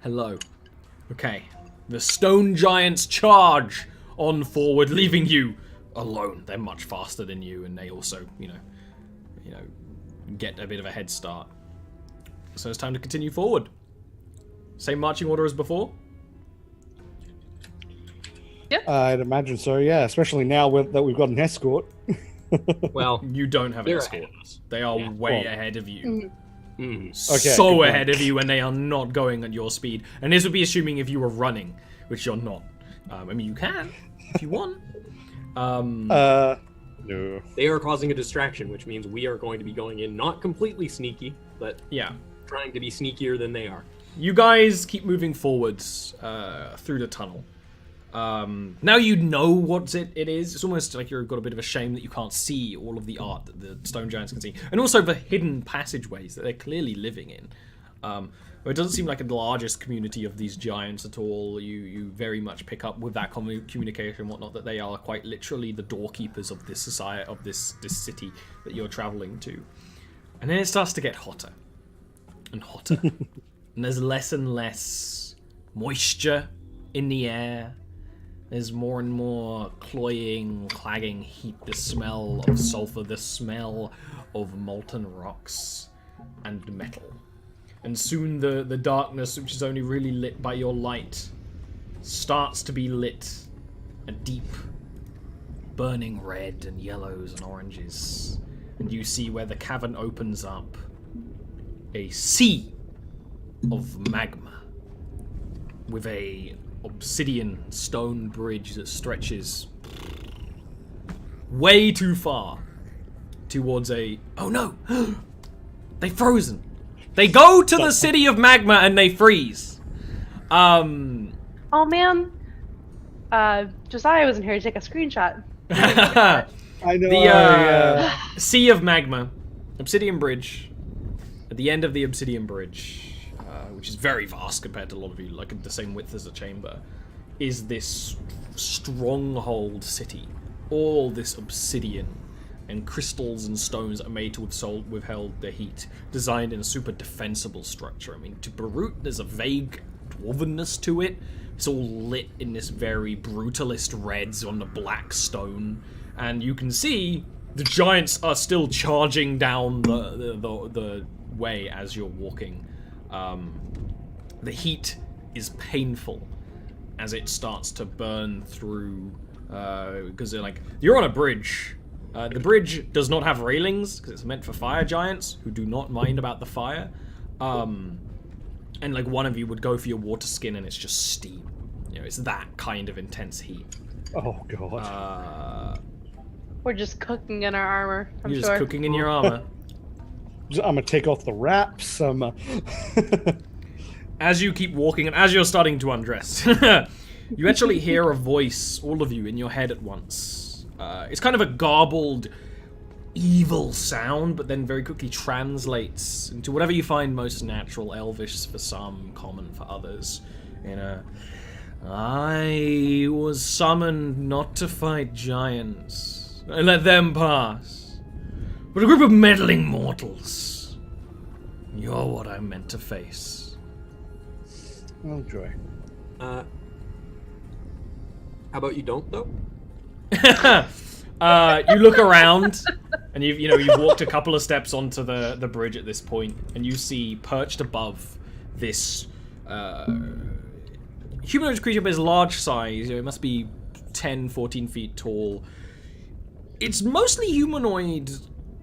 Hello. Okay. The stone giants charge on forward, leaving you alone. They're much faster than you, and they also, you know, get a bit of a head start. So it's time to continue forward. Same marching order as before? Yep. I'd imagine so, yeah. Especially now that we've got an escort. Well, You don't have an they're escort. ahead of us. They are Yeah. way ahead of you. Okay, So good ahead point. of you, and they are not going at your speed. And this would be assuming if you were running, which you're not. I mean, you can, if you want. No. They are causing a distraction, which means we are going to be going in not completely sneaky, but Yeah. trying to be sneakier than they are. You guys keep moving forwards through the tunnel. Now you know what it is. It's almost like you've got a bit of a shame that you can't see all of the art that the stone giants can see. And also the hidden passageways that they're clearly living in. It doesn't seem like the largest community of these giants at all. You very much pick up with that communication and whatnot that they are quite literally the doorkeepers of this society, of this city that you're traveling to. And then it starts to get hotter and hotter. And there's less and less moisture in the air. There's more and more cloying, clagging heat, the smell of sulfur, the smell of molten rocks and metal. And soon the darkness, which is only really lit by your light, starts to be lit a deep, burning red and yellows and oranges. And you see where the cavern opens up a sea of magma with a obsidian stone bridge that stretches way too far towards a... Oh no! They've frozen! They go to the city of magma and they freeze! Oh man. Josiah wasn't here to take a screenshot. I know. The sea of magma, obsidian bridge, at the end of the obsidian bridge, which is very vast compared to a lot of you, like the same width as a chamber, is this stronghold city. All this obsidian and crystals and stones that are made to withhold the heat, designed in a super defensible structure. I mean, to Beirut, there's a vague dwarvenness to it. It's all lit in this very brutalist reds on the black stone, and you can see the giants are still charging down the way as you're walking. The heat is painful as it starts to burn through, because they're like, you're on a bridge. The bridge does not have railings because it's meant for fire giants who do not mind about the fire. And like one of you would go for your water skin and it's just steam. You know, it's that kind of intense heat. Oh god. We're just cooking in our armor, I'm You're sure. just cooking in your armor. I'm gonna take off the wraps. As you keep walking and as you're starting to undress, you actually hear a voice, all of you, in your head at once. It's kind of a garbled, evil sound, but then very quickly translates into whatever you find most natural, elvish for some, common for others. I was summoned not to fight giants and let them pass, but a group of meddling mortals. You're what I'm meant to face. Oh joy. How about you don't, though? You look around, and you've walked a couple of steps onto the bridge at this point, and you see perched above this humanoid creature, but is large size. It must be 10, 14 feet tall. It's mostly humanoid,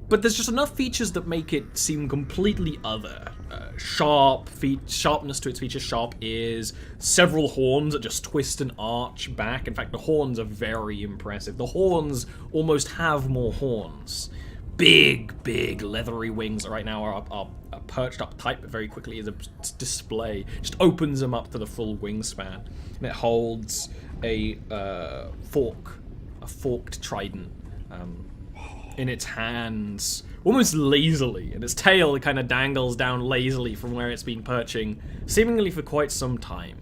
but there's just enough features that make it seem completely other. Sharpness to its features, sharp ears, several horns that just twist and arch back. In fact, the horns are very impressive. The horns almost have more horns. Big, leathery wings that right now are perched up tight, but very quickly as a display just opens them up to the full wingspan. And it holds a forked trident in its hands, almost lazily, and its tail kind of dangles down lazily from where it's been perching, seemingly for quite some time.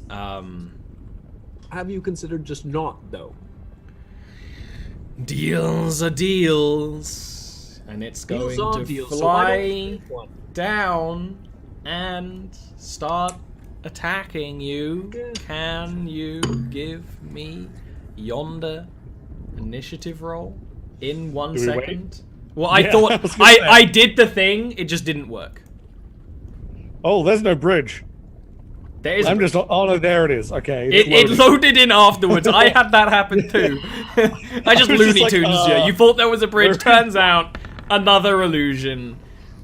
Have you considered just not, though? Deals are deals, and it's Deals going are to deals, so why don't you fly pick one? down and start attacking you, can you give me yonder initiative roll in 1 Do we wait? second? Well, I Yeah, thought I was gonna say. I did the thing. It just didn't work. Oh, there's no bridge. There is. I'm just. Oh no, there it is. Okay. it's It loading. loaded in afterwards. I had that happen too. I just was just Looney like, Tunes you. You thought there was a bridge. where- Turns out, another illusion.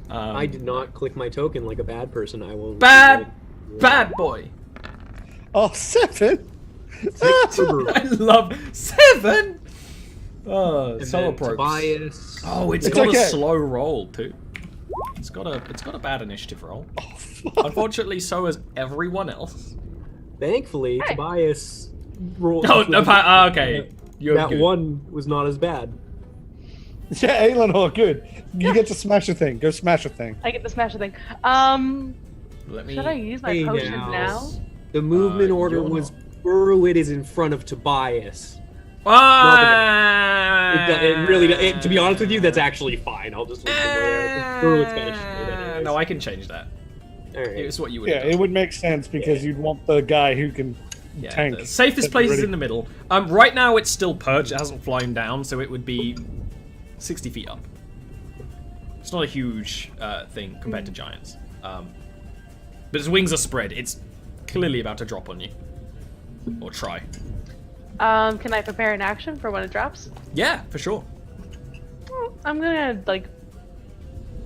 I did not click my token like a bad person. I will. Bad boy. Oh, 7. I love 7. Oh, And solo then progress. Tobias. Oh, it's It's got a okay. slow roll too. It's got a bad initiative roll. Oh, fuck. Unfortunately, so has everyone else. Thankfully, Hey. Tobias rolled. Oh, no, okay. You're that good. one was not as bad. Yeah, Eleanor, good. You get to smash a thing. Go smash a thing. I get to smash the thing. Let me. Should I use my Hey, potion now. now? The movement you're order not. was Burwood is in front of Tobias. Ah! It really, to be honest with you, that's actually fine. I'll just leave it there. Burwood's got a shit anyways. No, I can change that. All right. It's what you would Yeah, have done. it would make sense because you'd want the guy who can Yeah, tank. the safest Get place is ready. in the middle. Right now it's still perched. It hasn't flown down, so it would be 60 feet up. It's not a huge thing compared to giants. But its wings are spread. It's clearly about to drop on you. Or try. Can I prepare an action for when it drops? Yeah, for sure. I'm gonna like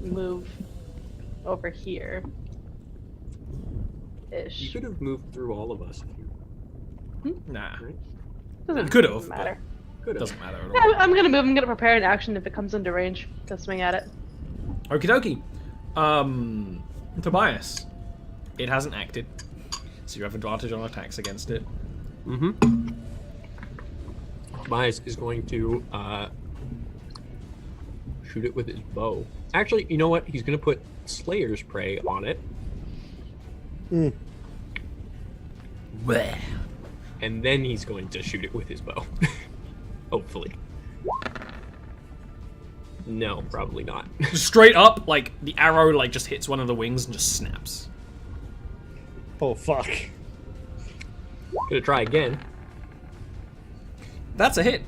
move over here. You Ish. could have moved through all of us. If you Nah. Doesn't Could have, matter. could have. Doesn't matter at Yeah, all. I'm gonna move. I'm gonna prepare an action if it comes into range to swing at it. Okie dokie. Tobias. It hasn't acted. So you have advantage on attacks against it. Mm-hmm. Tobias is going to shoot it with his bow. Actually, you know what? He's going to put Slayer's Prey on it. Mm. Bleh. And then he's going to shoot it with his bow. Hopefully. No, probably not. Straight up, like, the arrow, like, just hits one of the wings and just snaps. Oh, fuck. Gonna try again. That's a hit.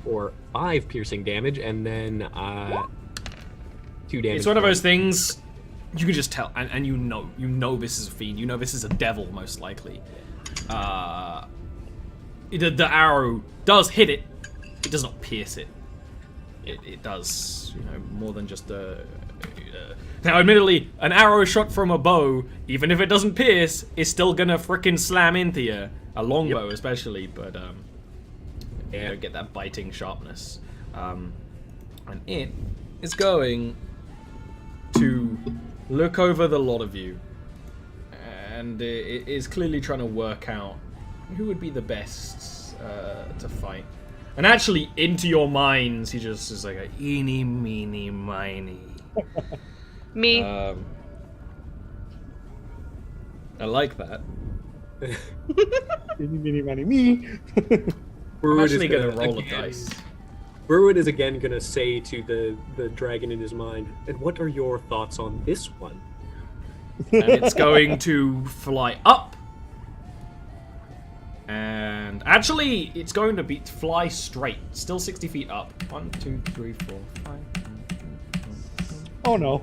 For 5 piercing damage, and then 2 damage. It's one of those things you can just tell, and you know this is a fiend. You know this is a devil, most likely. The arrow does hit it. It does not pierce it. It does, more than just a. Now, admittedly, an arrow shot from a bow, even if it doesn't pierce, is still gonna frickin' slam into you. A longbow, especially, but you don't get that biting sharpness. And it is going to look over the lot of you, and it is clearly trying to work out who would be the best to fight. And actually, into your minds, he just is like a eeny, meeny, miny. Me. I like that. Mini, mini, money, me. I'm actually gonna roll a dice. Burwood is again gonna say to the dragon in his mind, and what are your thoughts on this one? And it's going to fly up. And actually, it's going to fly straight. Still 60 feet up. 1, 2, 3, 4, 5. Oh, no.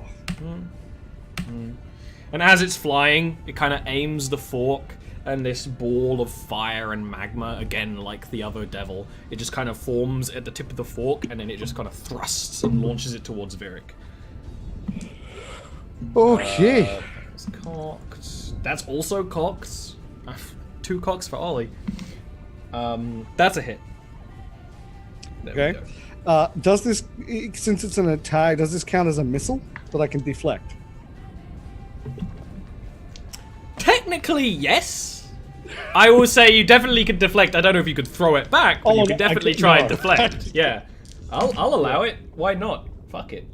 And as it's flying, it kind of aims the fork, and this ball of fire and magma, again like the other devil, it just kind of forms at the tip of the fork, and then it just kind of thrusts and launches it towards Virik. Okay. It's cocked. That's also cocked. 2 cocks for Ollie. That's a hit. There we Okay. go. Does this, since it's an attack, does this count as a missile that I can deflect? Technically, yes. I will say you definitely could deflect. I don't know if you could throw it back, but Oh, you no, could I definitely could- try and no. deflect. Yeah. I'll allow it. Why not? Fuck it.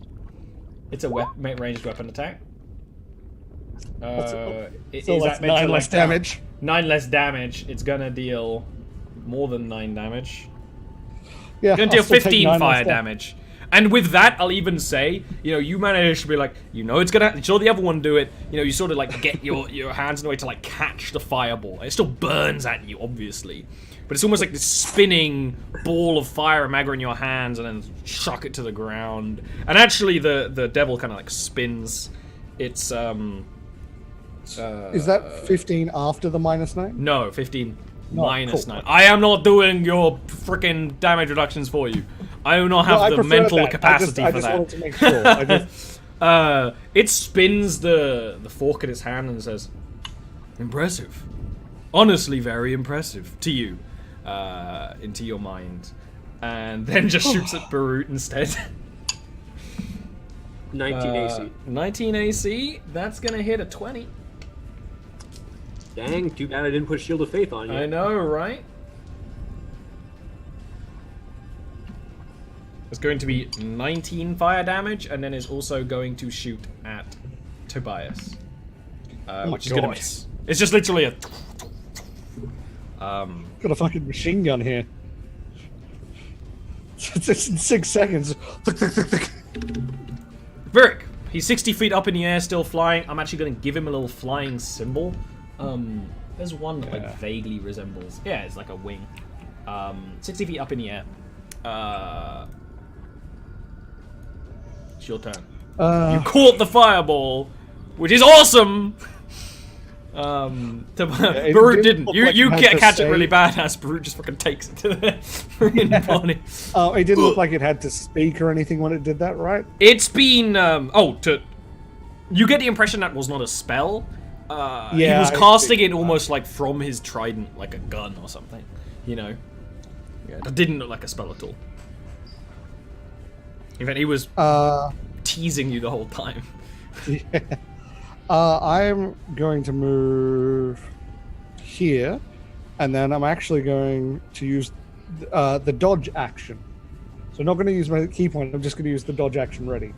It's a ranged weapon attack. So Is that's that meant to 9 less count? damage. 9 less damage. It's gonna deal more than 9 damage. Yeah, It's gonna I'll deal still take 15 9 less fire damage. And with that, I'll even say, you manage to be like, it's gonna. You saw the other one do it. You sort of like get your hands in the way to like catch the fireball. It still burns at you, obviously, but it's almost like this spinning ball of fire and magma in your hands, and then chuck it to the ground. And actually, the devil kind of like spins. It's Is that 15 after the -9? No, 15 minus cool. 9. I am not doing your freaking damage reductions for you. I do not have the mental capacity for that. I just wanted to make sure. It spins the fork in its hand and says, "Impressive. Honestly, very impressive to you." Into your mind. And then just shoots at Barut instead. 19 AC. 19 AC. That's going to hit a 20. Dang, too bad I didn't put Shield of Faith on you. I know, right? It's going to be 19 fire damage, and then is also going to shoot at Tobias. Which is going to miss. It's just literally a... Got a fucking machine gun here. It's in 6 seconds. Virik, he's 60 feet up in the air, still flying. I'm actually going to give him a little flying symbol. There's one that like vaguely resembles. Yeah, it's like a wing. 60 feet up in the air. It's your turn. You caught the fireball, which is awesome. Barut didn't. You catch it really bad as Barut just fucking takes it to the freaking body. Oh, it didn't look like it had to speak or anything when it did that, right? It's been you get the impression that was not a spell. He was casting it almost like from his trident, like a gun or something. Yeah, that didn't look like a spell at all. In fact, he was teasing you the whole time. Yeah. I'm going to move here, and then I'm actually going to use the dodge action. So I'm not going to use my key point, I'm just going to use the dodge action ready.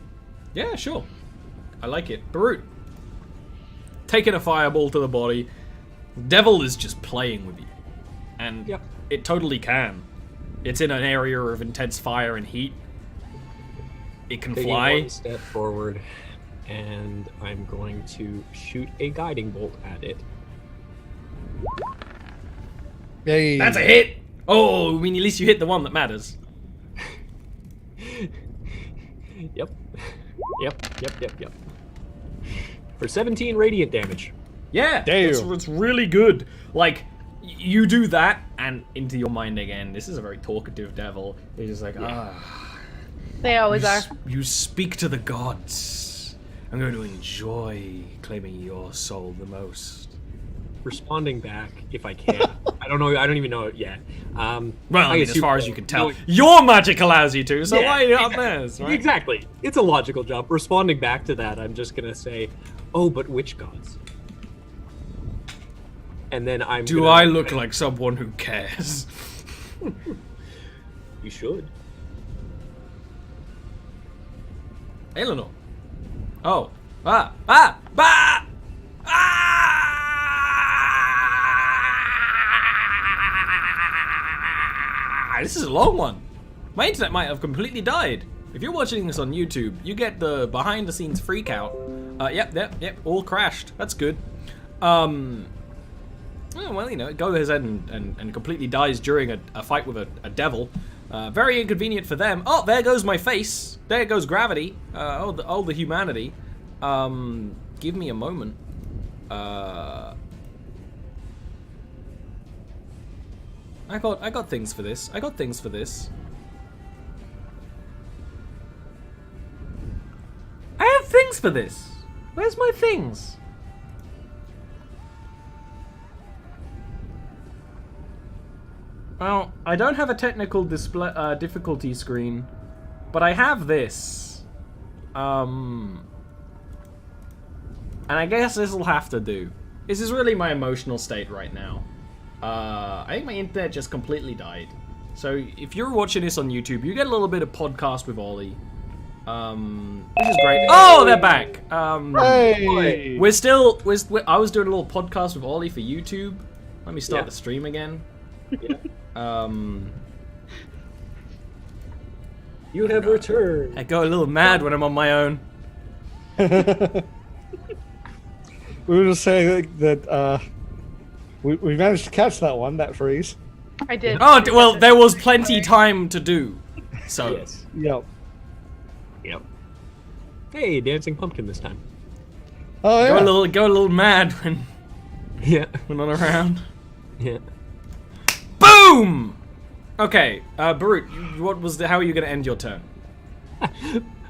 Yeah, sure. I like it. Barut. Taking a fireball to the body. The devil is just playing with you. And it totally can. It's in an area of intense fire and heat. It can fly. One step forward. And I'm going to shoot a guiding bolt at it. Yay. That's a hit! Oh, I mean, at least you hit the one that matters. Yep. For 17 radiant damage. Yeah, it's really good. Like, you do that, and into your mind again, this is a very talkative devil. He's just like, They always are. You speak to the gods. I'm going to enjoy claiming your soul the most. Responding back, if I can. I don't know. I don't even know it yet. Well, I mean, as far as you can tell, your magic allows you to. So why not theirs? Right? Exactly. It's a logical jump. Responding back to that, I'm just gonna say, "Oh, but which gods?" And then I'm. Do I look like someone who cares? You should. Eleanor. Oh. This is a long one. My internet might have completely died. If you're watching this on YouTube, you get the behind the scenes freak out. Yep, all crashed. That's good. Well, it goes ahead and completely dies during a fight with a devil. Very inconvenient for them. Oh, there goes my face. There goes gravity. The humanity. Give me a moment. I got things for this. I got things for this. I have things for this. Where's my things? Well, I don't have a technical display difficulty screen, but I have this. And I guess this will have to do. This is really my emotional state right now. I think my internet just completely died. So if you're watching this on YouTube, you get a little bit of podcast with Ollie. Which is great. Oh, they're back. Hey. I was doing a little podcast with Ollie for YouTube. Let me start the stream again. Yeah. You have returned. I go a little mad when I'm on my own. We were just saying that we managed to catch that freeze. I did. Oh, well, there was plenty time to do. So. Yes. Yep. Yep. Hey, dancing pumpkin this time. Oh yeah. Go a little mad when Yeah. we're not around. Yeah. Boom! Okay, Barut, how are you going to end your turn?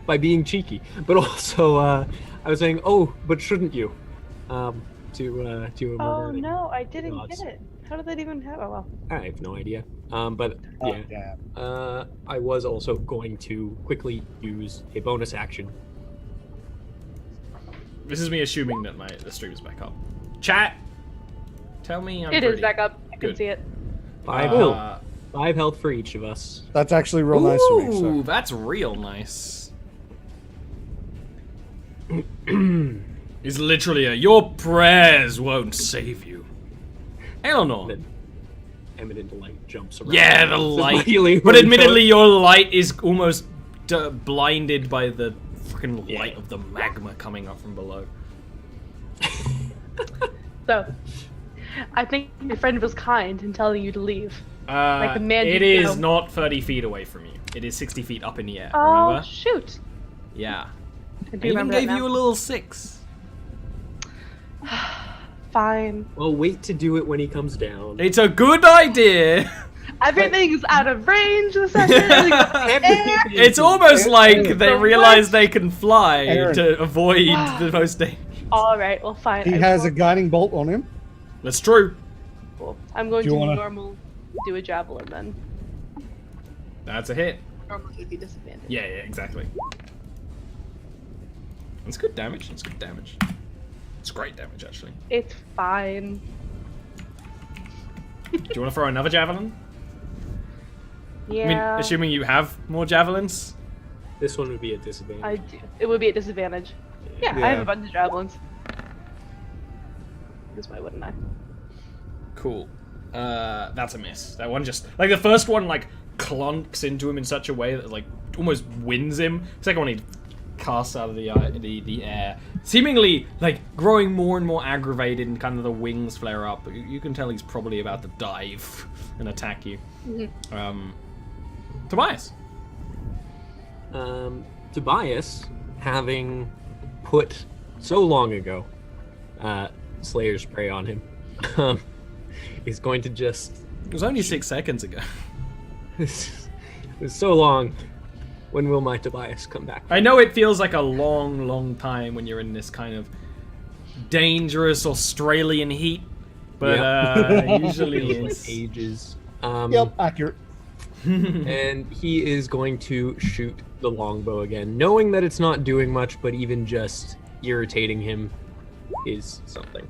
By being cheeky, but also I was saying, oh, but shouldn't you? To a Oh murder. no, I didn't Gods. get it. How did that even happen? Oh well. I have no idea. But yeah, I was also going to quickly use a bonus action. This is me assuming that the stream is back up. Chat, tell me I'm It pretty. is back up. I can Good. see it. 5 health for each of us. That's actually real nice of me. Ooh, So. that's real nice. It's literally your prayers won't save you. Eleanor. Then eminent light jumps around. Yeah, the This is light. my healing But word. admittedly, your light is almost blinded by the freaking light of the magma coming up from below. So, I think your friend was kind in telling you to leave. Like the man It you is know. not 30 feet away from you. It is 60 feet up in the air. Oh Remember? shoot! Yeah. I I do even remember gave that you a now. little 6. Fine. Well, wait to do it when he comes down. It's a good idea. Everything's out of range this session. It's almost like they So realize what? they can fly Aaron. to avoid the most danger. All right, well, fine. He I has a will- guiding bolt on him. That's true. Cool. I'm going Do to you wanna- normal do a javelin then. That's a hit. Normal would be disadvantage. Yeah, exactly. That's good damage. That's good damage. It's great damage, actually. It's fine. Do you want to throw another javelin? Yeah. I mean, assuming you have more javelins. This one would be a disadvantage. I do. It would be a disadvantage. Yeah, I have a bunch of javelins. This why wouldn't I? Cool. That's a miss. That one just like the first one like clunks into him in such a way that like almost wins him. The second one he casts out of the air, seemingly like growing more and more aggravated, and kind of the wings flare up. You can tell he's probably about to dive and attack you. Tobias. Tobias, having put so long ago Slayer's Prey on him, is going to just... It was only 6 seconds ago. It's so long. When will my Tobias come back? I know it feels like a long, long time when you're in this kind of dangerous Australian heat, but usually Feels it's... like ages. Yep, accurate. And he is going to shoot the longbow again, knowing that it's not doing much, but even just irritating him is something.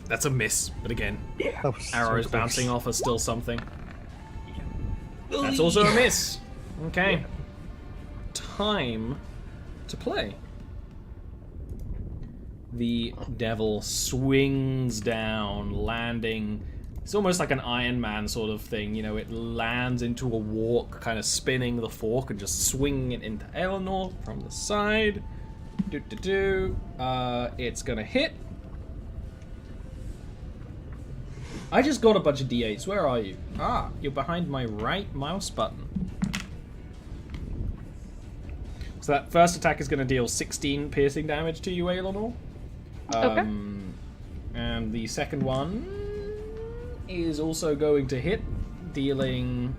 That's a miss, but again, That was so arrows close. bouncing off are still something. That's also a miss. Okay. Time to play. The devil swings down, landing. It's almost like an Iron Man sort of thing, you know, it lands into a walk, kind of spinning the fork and just swinging it into Eleanor from the side. It's gonna hit. I just got a bunch of D8s. Where are you? Ah, you're behind my right mouse button. So that first attack is going to deal 16 piercing damage to you, Eleanor. Okay. And the second one is also going to hit, dealing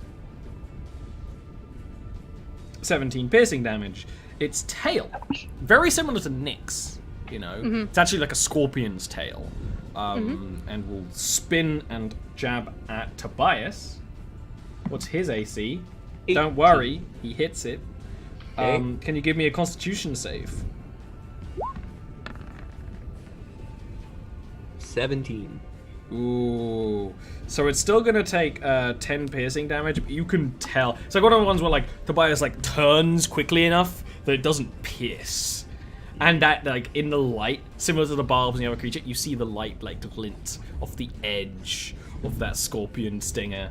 17 piercing damage. Its tail, very similar to Nyx, you know. It's actually like a scorpion's tail. And will spin and jab at Tobias. What's his AC? 18. Don't worry, he hits it. Okay. Can you give me a Constitution save? 17. Ooh. So it's still gonna take 10 piercing damage, but you can tell. It's like one of the ones where like Tobias like turns quickly enough that it doesn't pierce. And that, like, in the light, similar to the barbs in the other creature, you see the light, like, glint off the edge of that scorpion stinger.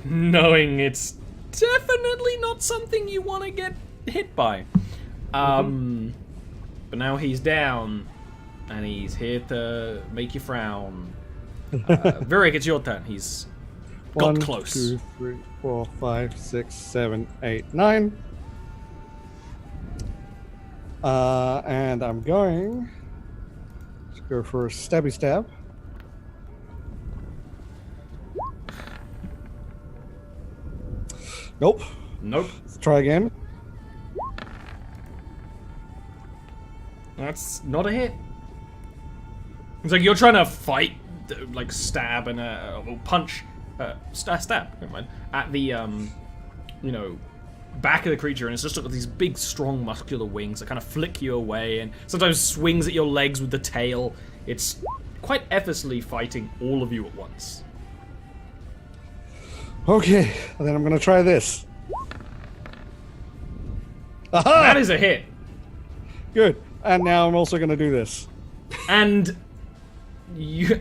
Knowing it's definitely not something you want to get hit by. But now he's down, and he's here to make you frown. Virik, it's your turn. He's got close. 1, 2, 3, 4, 5, 6, 7, 8, 9. And I'm going to go for a stabby stab. Nope. Nope. Let's try again. That's not a hit. It's like you're trying to fight, like stab and punch, stab. Never mind. At the back of the creature, and it's just got these big, strong, muscular wings that kind of flick you away, and sometimes swings at your legs with the tail. It's quite effortlessly fighting all of you at once. Okay, and then I'm gonna try this. Aha! That is a hit. Good. And now I'm also gonna do this. And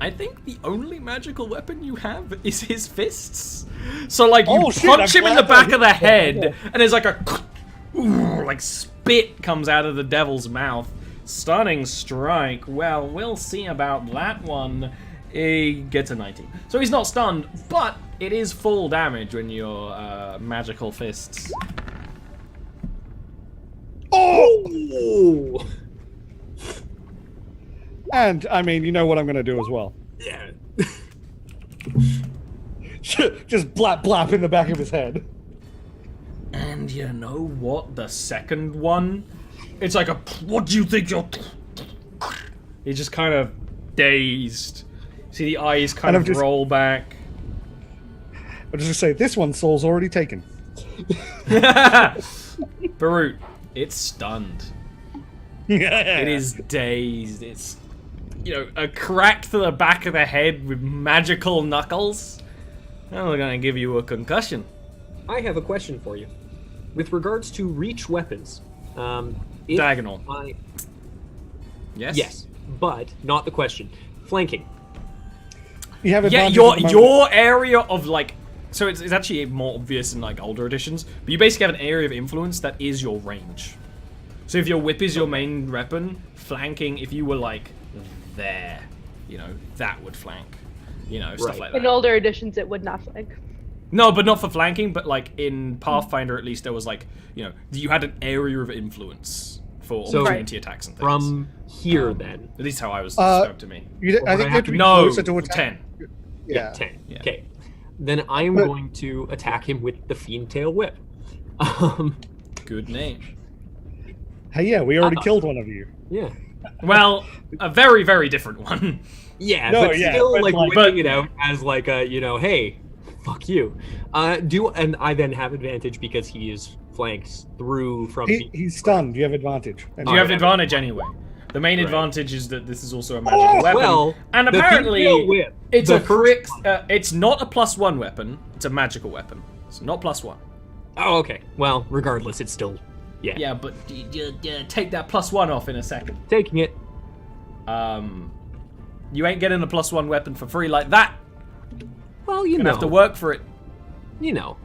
I think the only magical weapon you have is his fists. So like you punch him in the back of the head, and there's like a like spit comes out of the devil's mouth. Stunning strike. Well, we'll see about that one. He gets a 19. So he's not stunned, but it is full damage when you're magical fists. Oh! And, I mean, you know what I'm going to do as well. Yeah. Just blap blap in the back of his head. And you know what? The second one, it's like a, what do you think you're... He's just kind of dazed. See the eyes kind of roll back. I'm just going to say, this one's soul's already taken. Barut, it's stunned. It is dazed. It's, a crack to the back of the head with magical knuckles. Now we're gonna give you a concussion. I have a question for you. With regards to reach weapons, diagonal. Yes. Yes, but not the question. Flanking. You have your area of so it's actually more obvious in older editions, but you basically have an area of influence that is your range. So if your whip is your main weapon, flanking, if you were there, that would flank. Stuff like that. In older editions, it would not flank. No, but not for flanking, but in Pathfinder at least there was you had an area of influence for opportunity attacks and things. From here then. At least how I was described to me. I think you have to be no, closer to attack. 10. Yeah, 10. Yeah. Okay. Then I am going to attack him with the Fiend Tail Whip. Good name. Hey, yeah, we already killed one of you. Yeah. Well, a very, very different one. Yeah, but still whipping it out as hey, fuck you. And I then have advantage because he is flanked through from... He's stunned. You have advantage. You have advantage anyway. The main advantage is that this is also a magical weapon. Well, and apparently, whip, it's it's not a +1 weapon. It's a magical weapon. It's not +1. Oh, okay. Well, regardless, it's still... Yeah. Yeah, but you take that +1 off in a second. Taking it. You ain't getting a +1 weapon for free like that. Well, You're gonna have to work for it.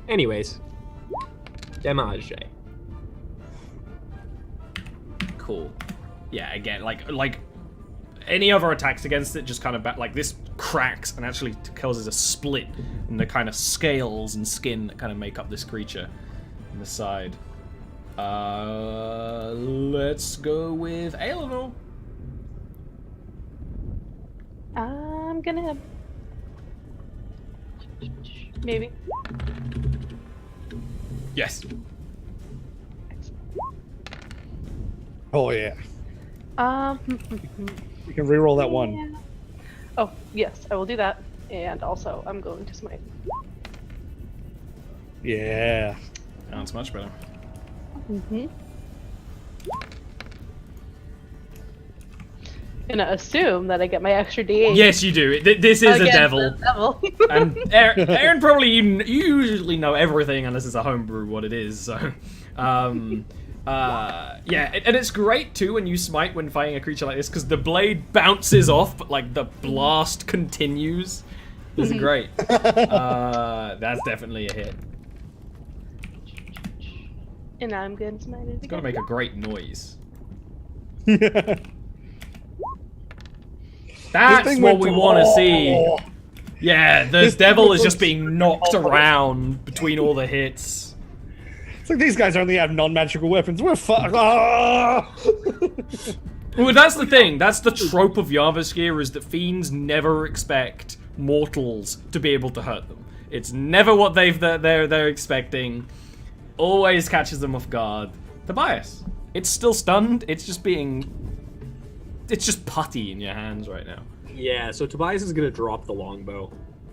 Anyways. Damage. Cool. Yeah, again, like any other attacks against it, just kind of this cracks and actually causes a split in the kind of scales and skin that kind of make up this creature on the side. Let's go with Eleanor. I'm gonna maybe. Yes. Oh, yeah. You can reroll that one. Yeah. Oh, yes, I will do that. And also, I'm going to smite. Yeah. That's much better. Gonna assume that I get my extra D8. Yes, you do. This is a devil. And Aaron, probably you usually know everything unless it's a homebrew what it is. So, yeah, and it's great too when you smite when fighting a creature like this because the blade bounces off, but the blast continues. This is great. That's definitely a hit. And I'm going to smite it It's gotta again. make a great noise. This That's thing what went we to- want to Oh. see. Yeah, the This devil thing is went just to- being knocked around between all the hits. It's like these guys only have non-magical weapons. We're fucked. Ah! Well, that's the thing. That's the trope of Jarviskjir, is that fiends never expect mortals to be able to hurt them. It's never what they're expecting. Always catches them off guard. Tobias, it's still stunned. It's just putty in your hands right now. Yeah, so Tobias is gonna drop the longbow.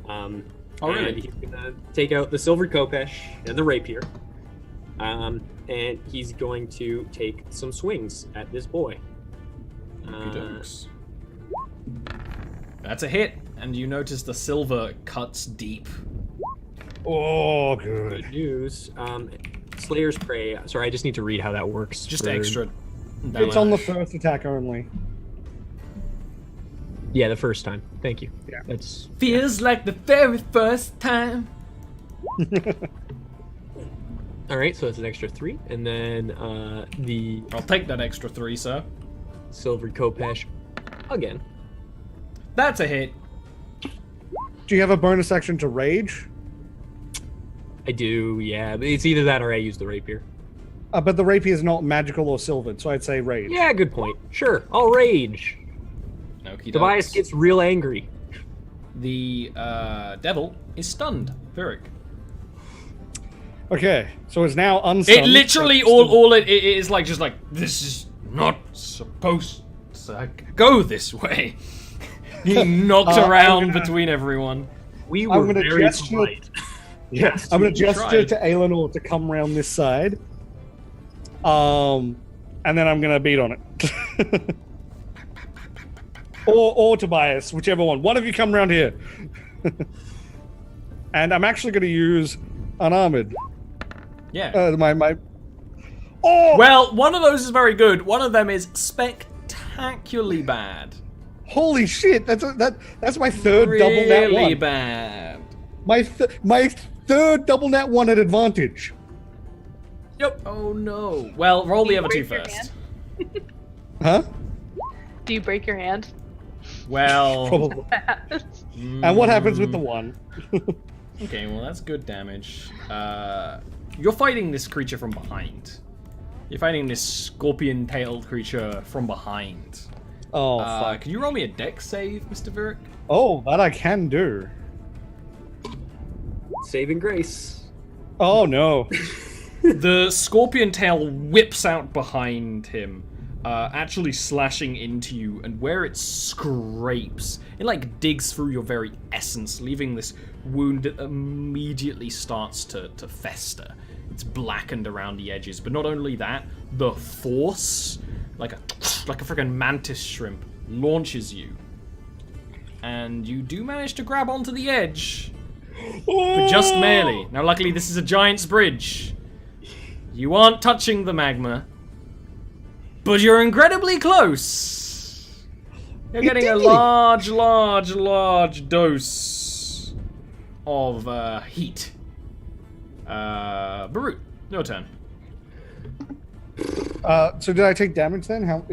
Oh, really? And he's gonna take out the silver kopesh and the rapier. And he's going to take some swings at this boy. Okey-dokes. That's a hit, and you notice the silver cuts deep. Oh, good. Good news. Slayer's Prey. Sorry, I just need to read how that works. Just for- extra. It's on the damage. first attack only. Yeah, the first time. Thank you. Yeah. That's Feels like the very first time. all right. So that's an extra 3, and then the I'll take that extra 3, sir. silver kopesh again. That's a hit. Do you have a bonus action to rage? I do. Yeah, but it's either that or I use the rapier. But the rapier is not magical or silvered, so I'd say rage. Yeah, good point. Sure, I'll rage. Okey-dokes. Tobias gets real angry. The devil is stunned. Virik. Okay, so it's now unstunned. It literally all it is like just like, this is not supposed to go this way. Being knocked I'm around gonna- between everyone. We I'm were gonna very gesture- polite. Yes. I'm going to You gesture tried. to Aelinor to come around this side. And then I'm going to beat on it. or Tobias, whichever one. One of you come around here. And I'm actually going to use unarmored. Yeah. My. Oh! Well, one of those is very good. One of them is spectacularly bad. Holy shit! That's my third double nat Really one. bad. My third double nat one at advantage. Yep. Oh no. Well, roll the other two Break your first. Huh? Do you break your hand? Well. Probably. And what happens with the one? Okay, well that's good damage. You're fighting this creature from behind. You're fighting this scorpion-tailed creature from behind. Oh fuck! Can you roll me a dex save, Mr. Virik? Oh, that I can do. Saving grace. Oh no! The scorpion tail whips out behind him, actually slashing into you, and where it scrapes, it like digs through your very essence, leaving this wound that immediately starts to fester. It's blackened around the edges, but not only that, the force, like a freaking mantis shrimp, launches you. And you do manage to grab onto the edge, but just barely. Now luckily this is a giant's bridge. You aren't touching the magma, but you're incredibly close. You're getting a large dose of heat. Barut, your turn. So did I take damage then? How?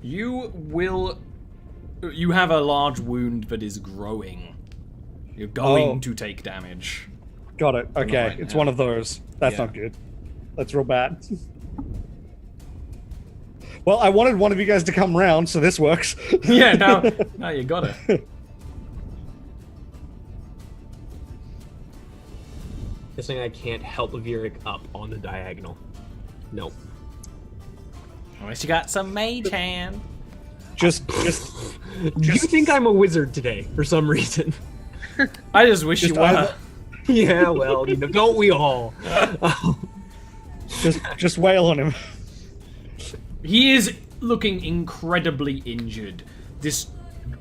You have a large wound that is growing. You're going to take damage. Got it. Okay, right it's now. one of those. That's Yeah. not good. That's real bad. Well, I wanted one of you guys to come round, so this works. Yeah, now you got it. Guessing I can't help Virik up on the diagonal. Nope. Unless you got some mage hand. just You think I'm a wizard today for some reason? I just wish you Just were. either- Yeah, well, don't we all? just wail on him. He is looking incredibly injured. This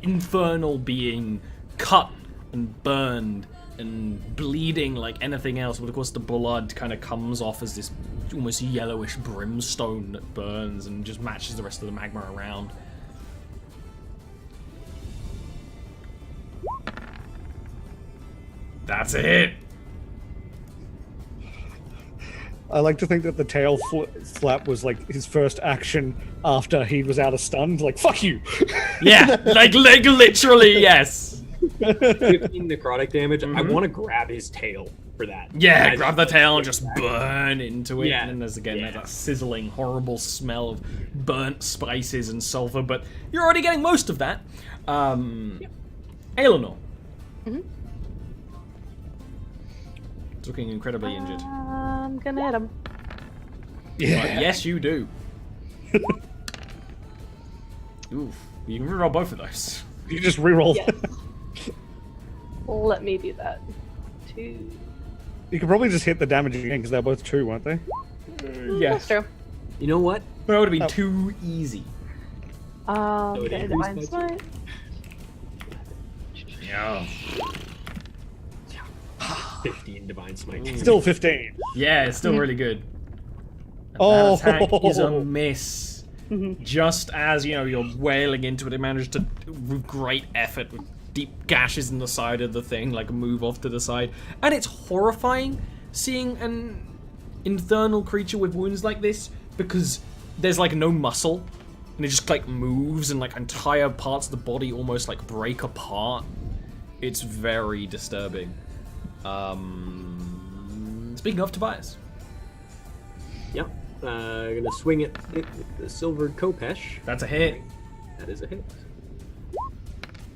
infernal being cut and burned and bleeding like anything else, but of course the blood kind of comes off as this almost yellowish brimstone that burns and just matches the rest of the magma around. That's a hit. I like to think that the tail flap was like his first action after he was out of stun. Like, fuck you! Yeah, like literally, yes. 15 necrotic damage. I want to grab his tail for that. Yeah, grab the tail and just burn into it. Yeah. And then there's again that sizzling, horrible smell of burnt spices and sulfur, but you're already getting most of that. Eleanor. It's looking incredibly injured. I'm gonna hit him. Yeah. But yes, you do. Oof. You can reroll both of those. You just reroll. Yes. Let me do that. 2. You could probably just hit the damage again because they're both 2, weren't they? That's true. You know what? That would have been too easy. it Get a increased divine by smite. Yeah. 15 divine smite. Still 15. Yeah, it's still really good. And Oh. that attack is a miss. Just as, you're wailing into it, it managed to, with great effort, with deep gashes in the side of the thing, like move off to the side. And it's horrifying seeing an infernal creature with wounds like this, because there's like no muscle, and it just like moves, and like entire parts of the body almost like break apart. It's very disturbing. Speaking of Tobias. Yep. Gonna swing it with the silvered Kopesh. That's a hit. That is a hit.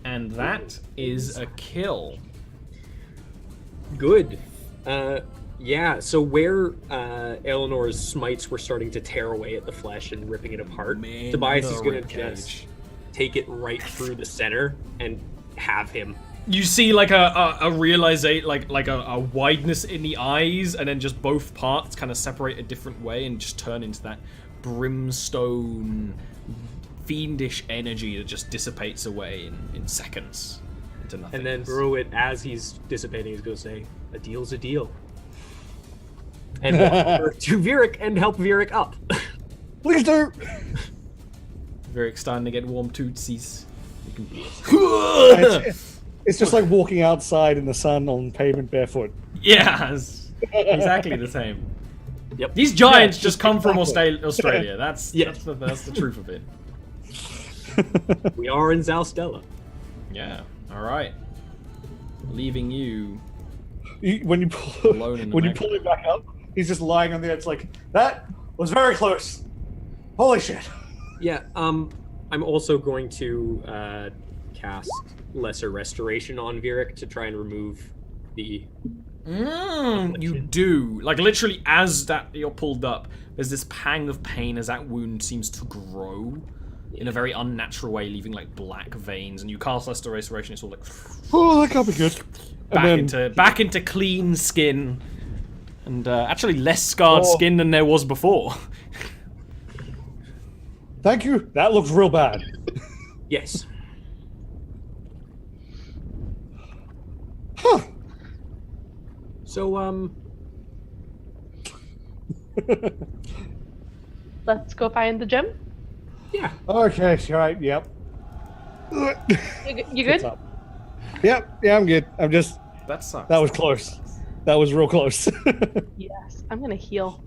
And that is a kill. Good. Yeah, so where Eleanor's smites were starting to tear away at the flesh and ripping it apart, Man, Tobias the is gonna ribcage. just take it right through the center and have him. You see like a realization, like a wideness in the eyes, and then just both parts kind of separate a different way and just turn into that brimstone, fiendish energy that just dissipates away in seconds into nothing. And then Bruit, as he's dissipating, is going to say, "A deal's a deal." And walk over to Virik and help Virik up. Please do! Very starting to get warm tootsies. You can... It's just like walking outside in the sun on pavement barefoot. Yeah, it's exactly the same. Yep. These giants Yeah, just come from exactly. Australia. That's Yeah. that's the truth of it. We are in Zalstella. Yeah. All right. Leaving you. When you pull, Alone in the when you mech. pull him back up, he's just lying on the edge like, that was very close. Holy shit. Yeah, I'm also going to cast Lesser Restoration on Virik to try and remove the... You do. Like, literally, as that you're pulled up, there's this pang of pain as that wound seems to grow in a very unnatural way, leaving, like, black veins. And you cast Lesser Restoration, it's all like... Oh, that can't be good. Back into clean skin. And actually less scarred skin than there was before. Thank you. That looks real bad. Yes. Huh. So, Let's go find the gem. yeah. Okay, alright, yep. You good? Yep, yeah, I'm good. I'm just... That sucks. That was close. That was real close. Yes. I'm gonna heal.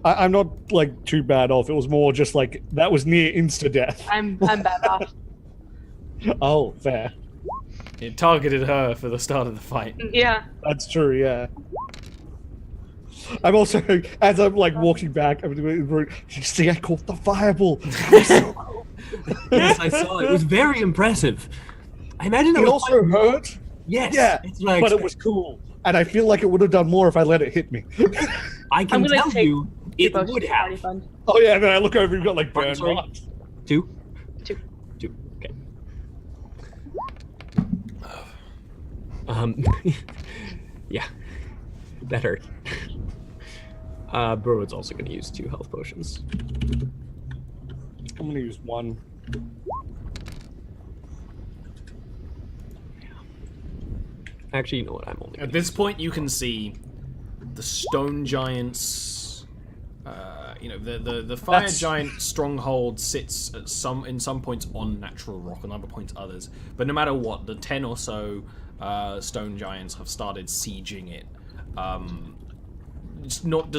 I'm not, like, too bad off. It was more just, like, that was near insta-death. I'm bad off. Oh, fair. It targeted her for the start of the fight. Yeah. That's true, yeah. I'm also, as I'm, like, walking back, I'm doing, you see, I caught the fireball. So cool. Yes, I saw it. It was very impressive. I imagine that It was also hurt. Yes. Yeah, It's like, but it was cool. And I feel like it would have done more if I let it hit me. I can I'm gonna tell take you, it Potions would for party have. fun. Oh yeah, and then I look over, you've got like Pardon, burn sorry? marks. 2? 2. 2. Okay. Yeah. That hurt. Burwood's also going to use 2 health potions. I'm gonna use 1. Actually, you know what? I'm only. At this point, you can see the stone giants. The fire giant stronghold sits at in some points on natural rock, and other points others. But no matter what, the 10 or so stone giants have started sieging it. it's not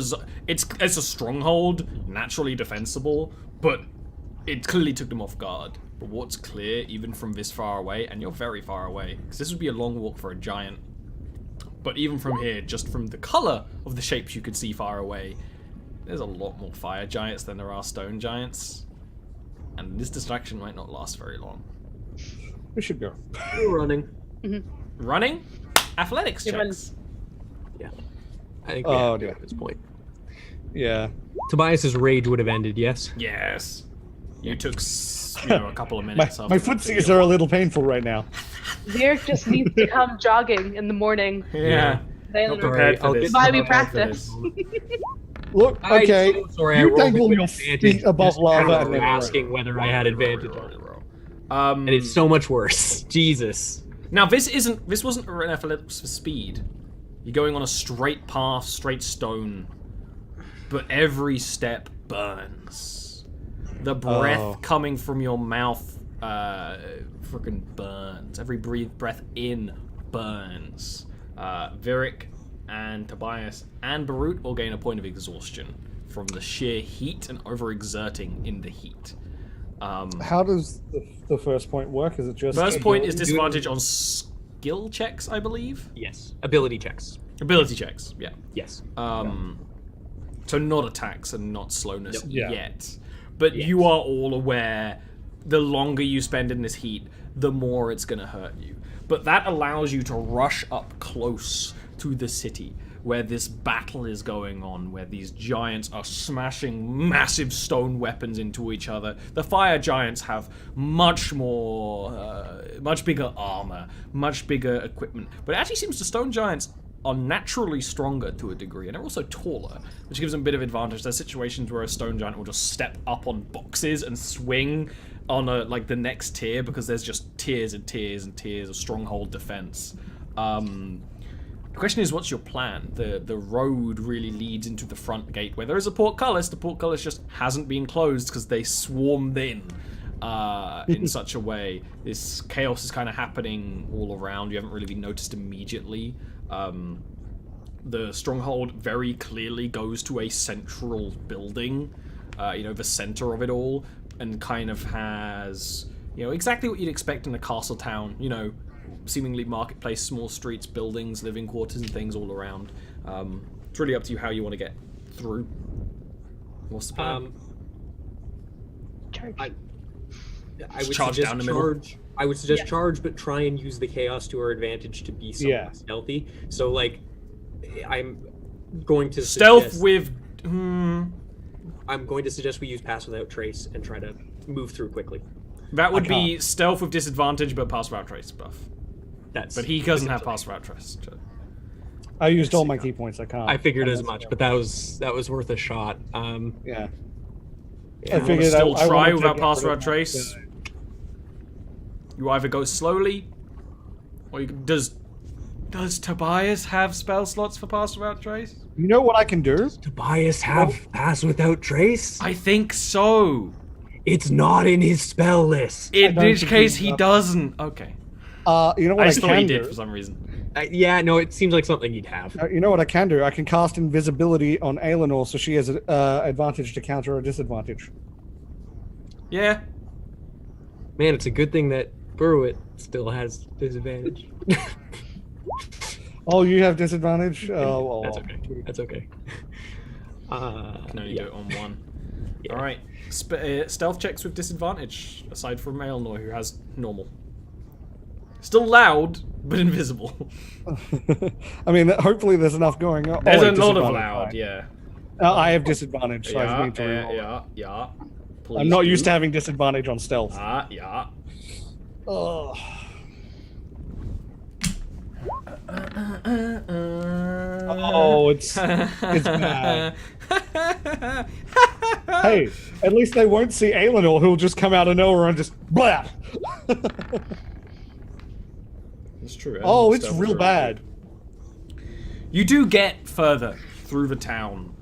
it's a stronghold, naturally defensible, but it clearly took them off guard. But what's clear, even from this far away, and you're very far away, because this would be a long walk for a giant, but even from here, just from the color of the shapes you could see far away, there's a lot more fire giants than there are stone giants. And this distraction might not last very long. We should go. We're running. Running? Athletics You're checks. Yeah. I think we have to dear. at this point. Yeah. Tobias's rage would have ended, yes? Yes. You took a couple of minutes. My footsies are a little painful right now. Derek just needs to come jogging in the morning. Yeah. Then Not we're prepared for I'll this. get- why we Not prepared for practice. this. Look, I'm okay. so sorry, I You rolled dangle with your advantage feet above just lava after and then asking whether I had advantage on it. And it's so much worse. Jesus. Now this wasn't an athletics for speed. You're going on a straight path, straight stone, but every step burns. The breath coming from your mouth freaking burns. Every breath in burns. Virik and Tobias and Barut will gain a point of exhaustion from the sheer heat and overexerting in the heat. How does the first point work? Is it just First point is disadvantage on skill checks, I believe. Yes. Ability checks. Ability checks, yeah. Yes. So not attacks and not slowness Yeah. yet. But you are all aware the longer you spend in this heat, the more it's going to hurt you. But that allows you to rush up close to the city where this battle is going on, where these giants are smashing massive stone weapons into each other. The fire giants have much bigger armor, much bigger equipment. But it actually seems the stone giants are naturally stronger to a degree, and they're also taller, which gives them a bit of advantage. There's situations where a stone giant will just step up on boxes and swing on the next tier, because there's just tiers and tiers and tiers of stronghold defense. The question is, what's your plan? The road really leads into the front gate where there is a portcullis. The portcullis just hasn't been closed because they swarmed in such a way. This chaos is kind of happening all around. You haven't really been noticed immediately. The stronghold very clearly goes to a central building, the center of it all, and kind of has, exactly what you'd expect in a castle town, seemingly marketplace, small streets, buildings, living quarters, and things all around. It's really up to you how you want to get through. What's the plan? Charge. I would charge suggest down the middle. charge. I would suggest charge, but try and use the chaos to our advantage to be somewhat stealthy. So, I'm going to Stealth with... I'm going to suggest we use pass without trace and try to move through quickly. That would be stealth with disadvantage, but pass without trace buff. But he doesn't have pass without trace. I used all my key points. I can't. I figured as much, but that was worth a shot. Yeah. I figured still try without pass without trace. You either go slowly, or does Tobias have spell slots for pass without trace? You know what I can do? Does Tobias have pass without trace? I think so. It's not in his spell list. In which case he doesn't. Okay. You know what I just thought he can did do? for some reason. It seems like something he'd have. You know what I can do? I can cast invisibility on Aelinor, so she has an advantage to counter a disadvantage. Yeah. Man, it's a good thing that Burwitt still has disadvantage. Oh, you have disadvantage? Oh, well. That's okay. That's okay. Can only do it on one. Yeah. All right. Stealth checks with disadvantage, aside from Aelinor, who has normal. Still loud, but invisible. I mean, hopefully there's enough going on. There's a lot of loud, yeah. I have disadvantage, so I need to reroll. Yeah. Please I'm not used to having disadvantage on stealth. Yeah. Oh. Oh, it's bad. Hey, at least they won't see Aelinor, who'll just come out of nowhere and just blah. It's true. Oh, it's real bad. You do get further through the town.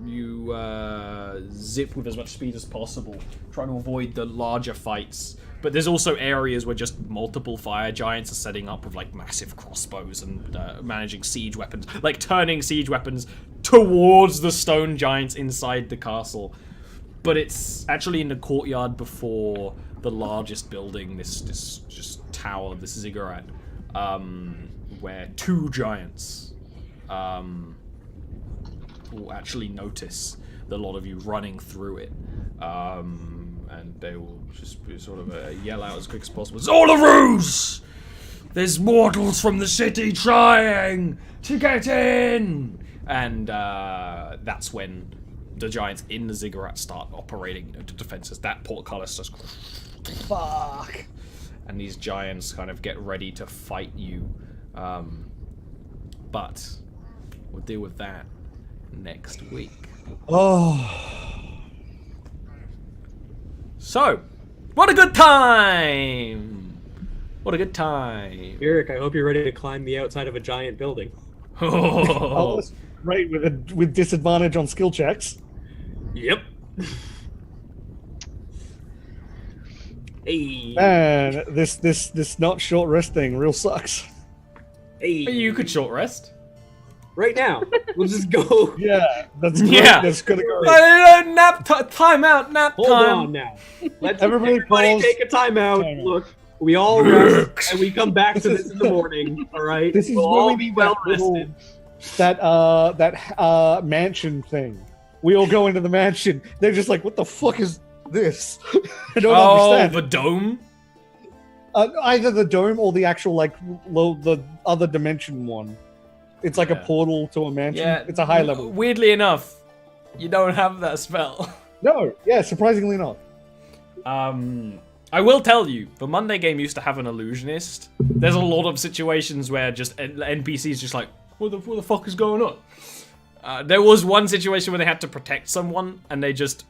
You zip with as much speed as possible, trying to avoid the larger fights. but there's also areas where just multiple fire giants are setting up with like massive crossbows and managing siege weapons, like turning siege weapons towards the stone giants inside the castle. But it's actually in the courtyard before the largest building, this just tower, this ziggurat, where two giants will actually notice the lot of you running through it, and they will just sort of yell out as quick as possible, "It's all a ruse! There's mortals from the city trying to get in!" And that's when the giants in the ziggurat start operating into defenses. That portcullis just fuck, and these giants kind of get ready to fight you. But we'll deal with that next week. Oh. So, what a good time! What a good time. Eric, I hope you're ready to climb the outside of a giant building. Oh, that's great with disadvantage on skill checks. Yep. Hey. Man, this not short rest thing real sucks. Hey. You could short rest. Right now. We'll just go. Yeah, that's great. Yeah. That's gonna go. Nap time out. Nap Hold time. on now. Let's Everybody pause. take a timeout. Timeout. Look, we all rest and we come back to this in the morning. All right. This is we'll where all we be need well that little- rested. That mansion thing. We all go into the mansion. They're just like, what the fuck is this? I don't understand. The dome. Either the dome or the actual the other dimension one. It's like a Yeah. portal to a mansion. Yeah, It's a high level. Weirdly enough, you don't have that spell. No, yeah, surprisingly not. I will tell you, the Monday game used to have an illusionist. There's a lot of situations where just NPCs just like, what the fuck is going on? There was one situation where they had to protect someone, and it just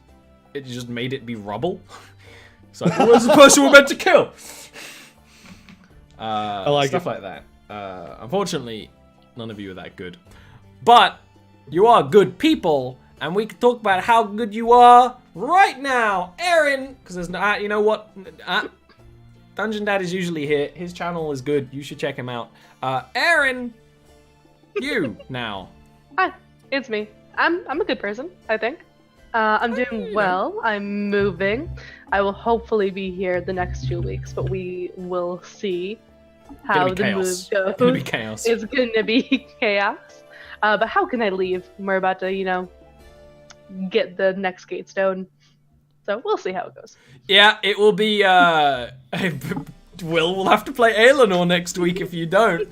made it be rubble. It's like, where's the person we're meant to kill? I like Stuff it. like that. Unfortunately, none of you are that good. But you are good people, and we can talk about how good you are right now. Aaron, because there's no, you know what? Dungeon Dad is usually here. His channel is good. You should check him out. Aaron, you now. Hi, it's me. I'm a good person, I think. I'm doing well. I'm moving. I will hopefully be here the next 2 weeks, but we will see how the move goes. It's gonna be chaos. It's gonna be chaos. But how can I leave? We're about to, get the next gate stone. So we'll see how it goes. Yeah, it will be, Will will have to play Aelinor next week if you don't,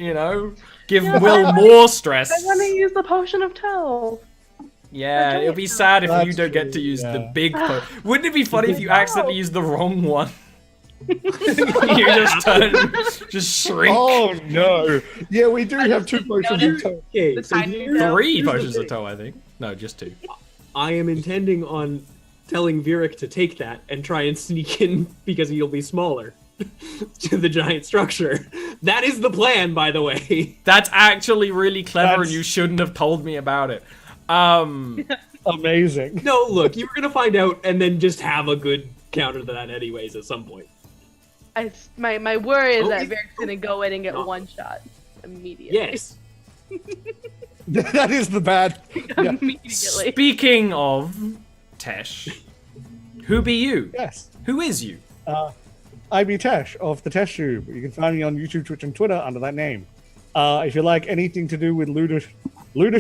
Give Yeah, Will more stress. I want to use the potion of toe. Yeah, it'll be sad if you That's don't get true, to use the yeah. big Wouldn't it be funny if you accidentally use the wrong one? You just shrink. Oh no! Yeah, we do have two potions of toe. Okay, The so tiny here's- toe. 3 here's the potions of thing. toe, I think. No, just 2. I am intending on telling Virik to take that and try and sneak in because he'll be smaller to the giant structure. That is the plan, by the way. That's actually really clever, That's- and you shouldn't have told me about it. Amazing. No, look, you were gonna find out and then just have a good counter to that anyways at some point. My worry is that Okay. Varric's gonna go in and get one shot immediately. Yes. That is the bad. Yeah. Immediately. Speaking of Tesh, who be you? Yes. Who is you? I be Tesh of the Tesh Tube. You can find me on YouTube, Twitch, and Twitter under that name. If you like anything to do with looter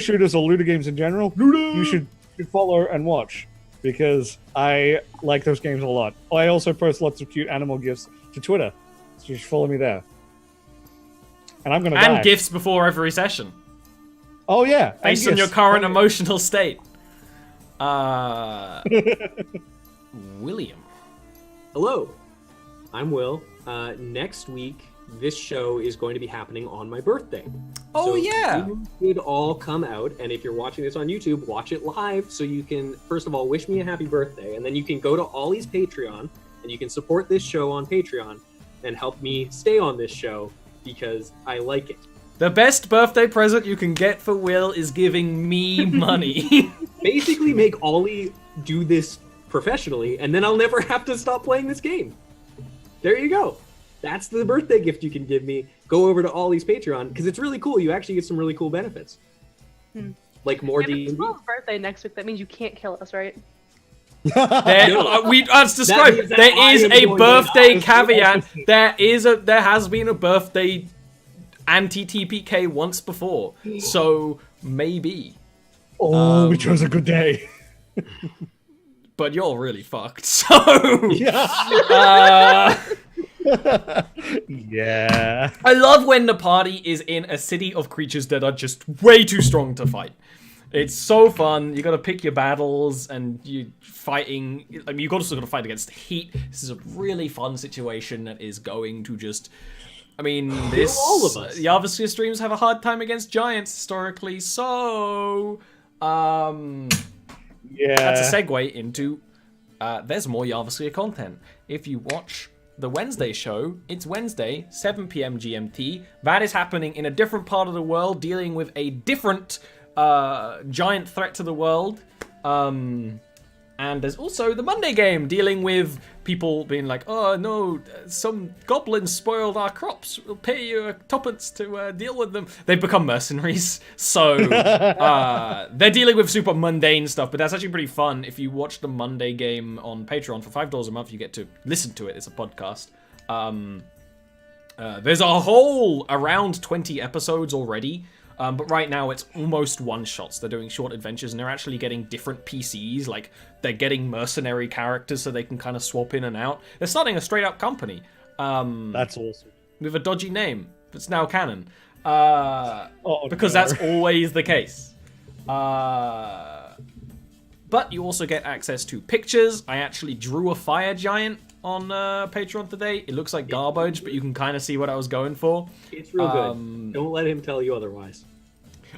shooters or looter games in general, you should follow and watch because I like those games a lot. I also post lots of cute animal gifs to Twitter, so you should follow me there. And I'm gonna die. And gifts before every session, Oh yeah, and based on gifs. your current Oh, yeah. emotional state. William. Hello, I'm Will. Next week, this show is going to be happening on my birthday. Oh, So yeah. you should all come out, and if you're watching this on YouTube, watch it live so you can, first of all, wish me a happy birthday, and then you can go to Ollie's Patreon, and you can support this show on Patreon and help me stay on this show because I like it. The best birthday present you can get for Will is giving me money. Basically make Ollie do this professionally, and then I'll never have to stop playing this game. There you go. That's the birthday gift you can give me. Go over to Ollie's Patreon because it's really cool. You actually get some really cool benefits. Like more If it's D&D. 12's birthday next week, that means you can't kill us, right? As described, means that there I is am a going birthday to- caveat. There has been a birthday anti-TPK once before, so maybe. Oh, we chose a good day. But you're really fucked. So Yeah. Yeah. I love when the party is in a city of creatures that are just way too strong to fight. It's so fun. You got to pick your battles, and you fighting. I mean, you also got to fight against the heat. This is a really fun situation that is going to just. I mean, this all of us. Jarviskjir streams have a hard time against giants historically, so Yeah. that's a segue into. There's more Jarviskjir content. If you watch the Wednesday show, it's Wednesday, 7 p.m. GMT. That is happening in a different part of the world, dealing with a different giant threat to the world. And there's also the Monday game, dealing with people being like, oh no, some goblins spoiled our crops. We'll pay you a tuppence to deal with them. They've become mercenaries. So they're dealing with super mundane stuff, but that's actually pretty fun. If you watch the Monday game on Patreon for $5 a month, you get to listen to it. It's a podcast. There's a whole around 20 episodes already. But right now it's almost one-shots. They're doing short adventures, and they're actually getting different PCs. Like, they're getting mercenary characters so they can kind of swap in and out. They're starting a straight-up company. That's awesome. With a dodgy name. That's now canon. Because no. that's always the case. But you also get access to pictures. I actually drew a fire giant on Patreon today. It looks like garbage, but you can kind of see what I was going for. It's real good. Don't let him tell you otherwise.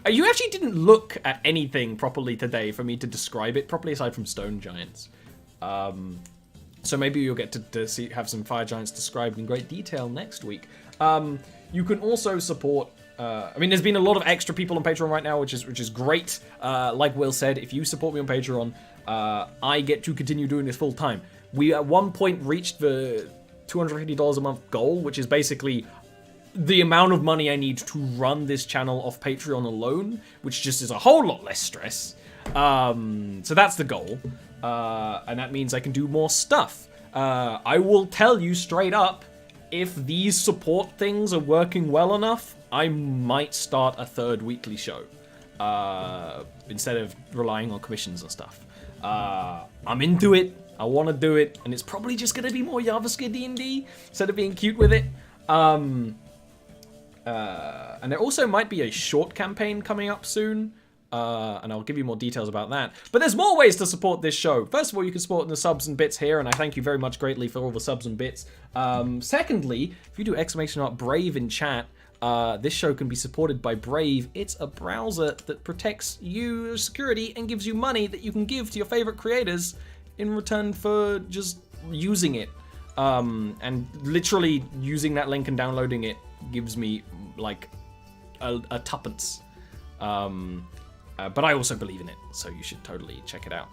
You actually didn't look at anything properly today for me to describe it properly, aside from stone giants. So maybe you'll get to have some fire giants described in great detail next week. You can also support. I mean, there's been a lot of extra people on Patreon right now, which is great. Like Will said, if you support me on Patreon, I get to continue doing this full time. We at one point reached the $250 a month goal, which is basically the amount of money I need to run this channel off Patreon alone, which just is a whole lot less stress. So that's the goal. And that means I can do more stuff. I will tell you straight up, if these support things are working well enough, I might start a third weekly show. Instead of relying on commissions and stuff. I'm into it. I want to do it, and it's probably just going to be more Jarviskjir D&D instead of being cute with it. And there also might be a short campaign coming up soon, and I'll give you more details about that. But there's more ways to support this show. First of all, you can support in the subs and bits here, and I thank you very much greatly for all the subs and bits. Secondly, if you do !Brave in chat, this show can be supported by Brave. It's a browser that protects your security and gives you money that you can give to your favorite creators in return for just using it. And literally using that link and downloading it gives me like a tuppence. But I also believe in it, so you should totally check it out.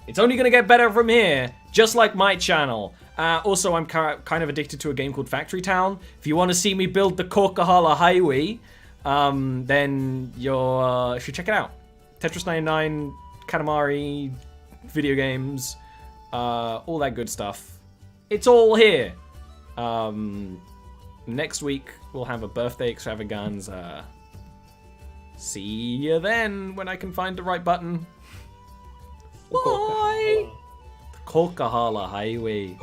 It's only going to get better from here, just like my channel. Also, I'm kind of addicted to a game called Factory Town. If you want to see me build the Korkahala Highway, then you should check it out. Tetris 99, Katamari, video games, all that good stuff. It's all here. Next week, we'll have a birthday extravaganza. See you then, when I can find the right button. Bye! The Korkahala Highway.